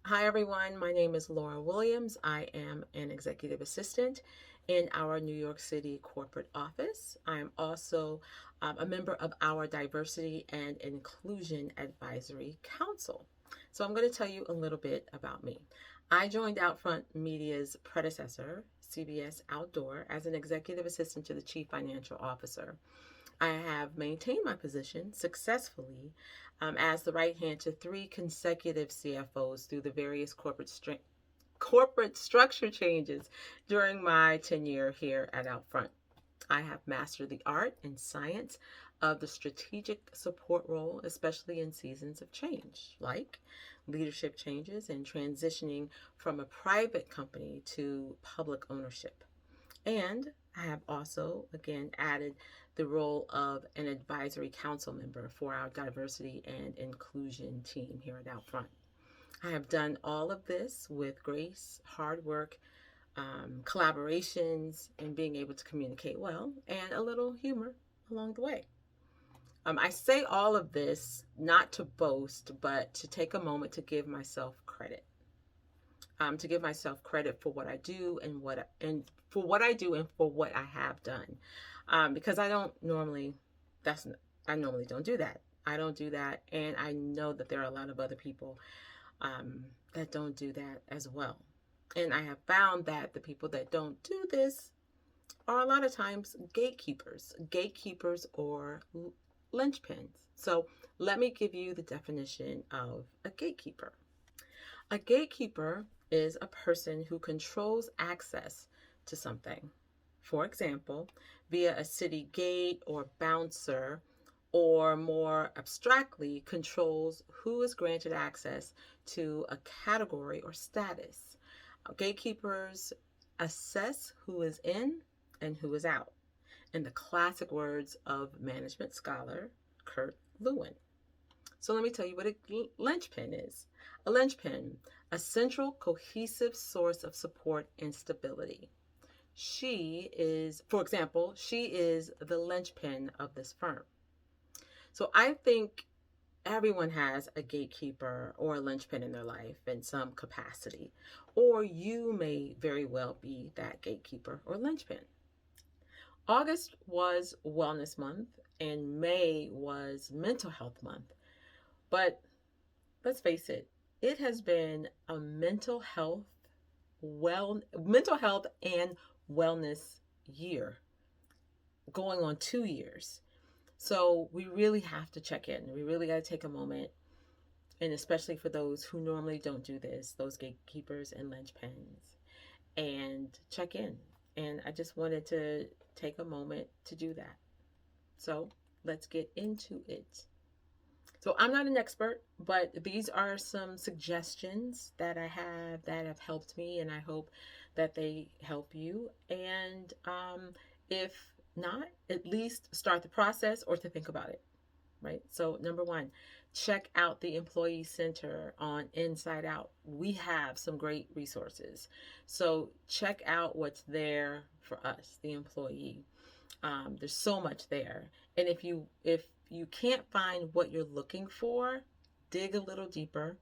Hi, everyone. My name is Laura Williams. I am an executive assistant in our New York City corporate office. I am also a member of our Diversity and Inclusion Advisory Council. So, I'm going to tell you a little bit about me. I joined OUTFRONT Media's predecessor, CBS Outdoor, as an executive assistant to the chief financial officer. I have maintained my position successfully as the right hand to three consecutive CFOs through the various corporate structure changes during my tenure here at Outfront. I have mastered the art and science of the strategic support role, especially in seasons of change, like leadership changes and transitioning from a private company to public ownership. And I have also, again, added the role of an advisory council member for our diversity and inclusion team here at Outfront. I have done all of this with grace, hard work, collaborations, and being able to communicate well, and a little humor along the way. I say all of this not to boast, but to take a moment to give myself credit. To give myself credit for what I do and for what I do and for what I have done, because I don't normally. That's I normally don't do that. I don't do that, and I know that there are a lot of other people that don't do that as well. And I have found that the people that don't do this are a lot of times gatekeepers or linchpins. So let me give you the definition of a gatekeeper. A gatekeeper is a person who controls access to something. For example, via a city gate or bouncer, or more abstractly, controls who is granted access to a category or status. Gatekeepers assess who is in and who is out, in the classic words of management scholar Kurt Lewin. So let me tell you what a linchpin is. A linchpin, a central cohesive source of support and stability. For example, she is the linchpin of this firm. So I think everyone has a gatekeeper or a linchpin in their life in some capacity, or you may very well be that gatekeeper or linchpin. August was Wellness Month and May was Mental Health Month. But let's face it, it has been a mental health and wellness year, going on 2 years. So we really have to check in. We really got to take a moment, and especially for those who normally don't do this, those gatekeepers and linchpins, and check in. And I just wanted to take a moment to do that. So let's get into it. So I'm not an expert, but these are some suggestions that I have that have helped me, and I hope that they help you. And if not, at least start the process or to think about it, right? So number one, check out the Employee Center on Inside Out. We have some great resources. So check out what's there for us, the employee. There's so much there. And if you can't find what you're looking for, dig a little deeper,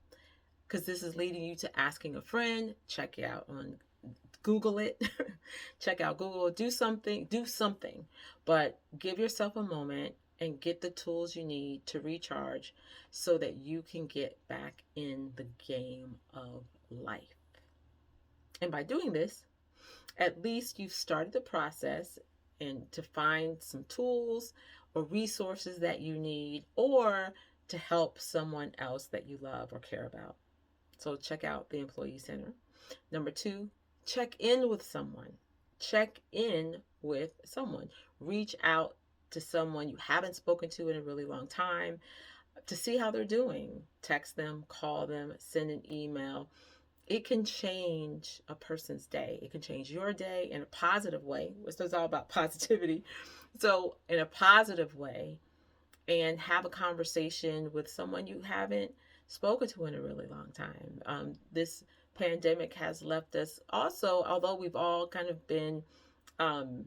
because this is leading you to asking a friend. Check it out on Google it. Check out Google. Do something, but give yourself a moment and get the tools you need to recharge so that you can get back in the game of life. And by doing this, at least you've started the process and to find some tools or resources that you need, or to help someone else that you love or care about. So check out the Employee Center. Number two, check in with someone. Check in with someone. Reach out to someone you haven't spoken to in a really long time to see how they're doing. Text them, call them, send an email. It can change a person's day. It can change your day in a positive way. This is all about positivity. So, in a positive way, and have a conversation with someone you haven't spoken to in a really long time. This pandemic has left us also, although we've all kind of been um,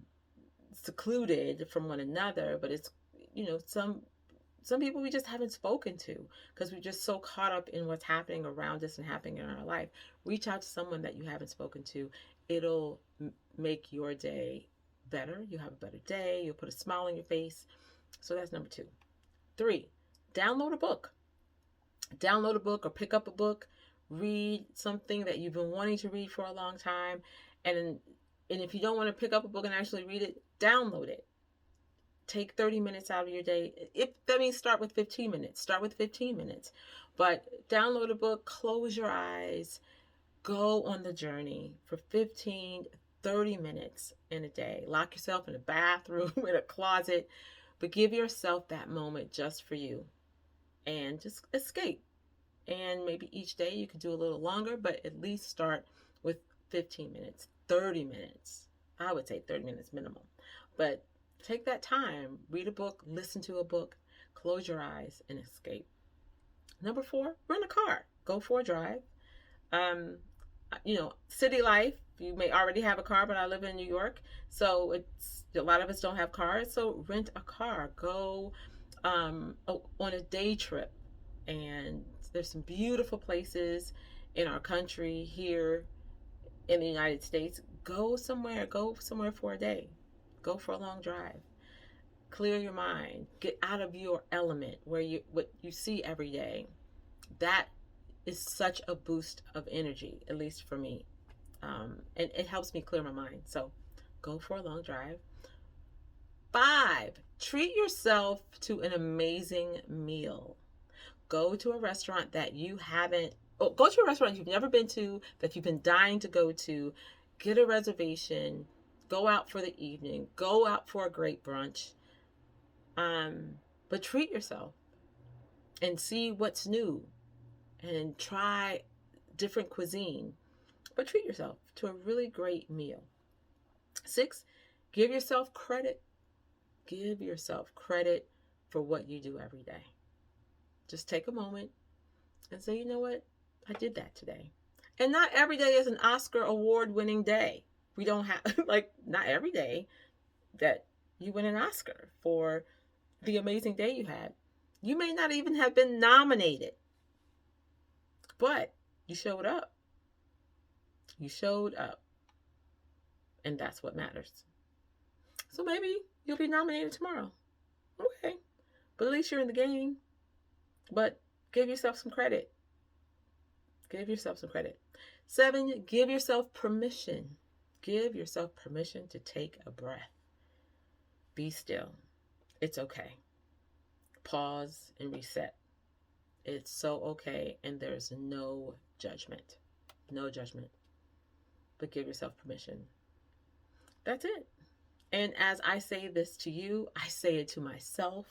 secluded from one another, but it's, some Some people we just haven't spoken to because we're just so caught up in what's happening around us and happening in our life. Reach out to someone that you haven't spoken to. It'll make your day better. You'll have a better day. You'll put a smile on your face. So that's number 2. 3, download a book. Download a book or pick up a book. Read something that you've been wanting to read for a long time. And if you don't want to pick up a book and actually read it, download it. Take 30 minutes out of your day. If that means start with 15 minutes, start with 15 minutes. But download a book, close your eyes, go on the journey for 15, 30 minutes in a day. Lock yourself in a bathroom, in a closet, but give yourself that moment just for you and just escape. And maybe each day you can do a little longer, but at least start with 15 minutes, 30 minutes. I would say 30 minutes minimum. But take that time, read a book, listen to a book, close your eyes, and escape. Number 4, rent a car. Go for a drive. City life, you may already have a car, but I live in New York, so it's a lot of us don't have cars. So rent a car. Go on a day trip. And there's some beautiful places in our country here in the United States. Go somewhere for a day. Go for a long drive. Clear your mind. Get out of your element what you see every day. That is such a boost of energy, at least for me. And it helps me clear my mind. So go for a long drive. 5, treat yourself to an amazing meal. Go to a restaurant that you haven't, go to a restaurant you've never been to, that you've been dying to go to. Get a reservation. Go out for the evening. Go out for a great brunch. But treat yourself and see what's new and try different cuisine. But treat yourself to a really great meal. 6, give yourself credit. Give yourself credit for what you do every day. Just take a moment and say, you know what? I did that today. And not every day is an Oscar award-winning day. We don't have, not every day that you win an Oscar for the amazing day you had. You may not even have been nominated, but you showed up. You showed up. And that's what matters. So maybe you'll be nominated tomorrow. Okay. But at least you're in the game. But give yourself some credit. Give yourself some credit. 7, give yourself permission. Give yourself permission to take a breath. Be still. It's okay. Pause and reset. It's so okay, and there's no judgment. No judgment. But give yourself permission. That's it. And as I say this to you, I say it to myself.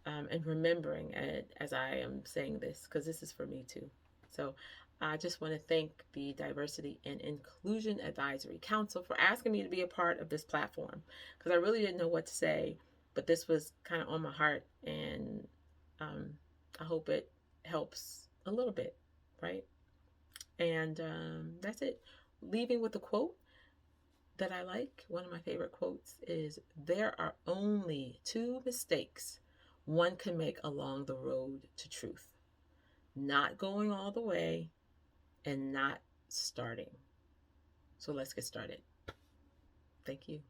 And remembering it as I am saying this, because this is for me too. So I just want to thank the Diversity and Inclusion Advisory Council for asking me to be a part of this platform, because I really didn't know what to say, but this was kind of on my heart, and I hope it helps a little bit, right? And that's it. Leaving with a quote that I like. One of my favorite quotes is, "There are only 2 mistakes one can make along the road to truth: not going all the way and not starting." So let's get started. Thank you.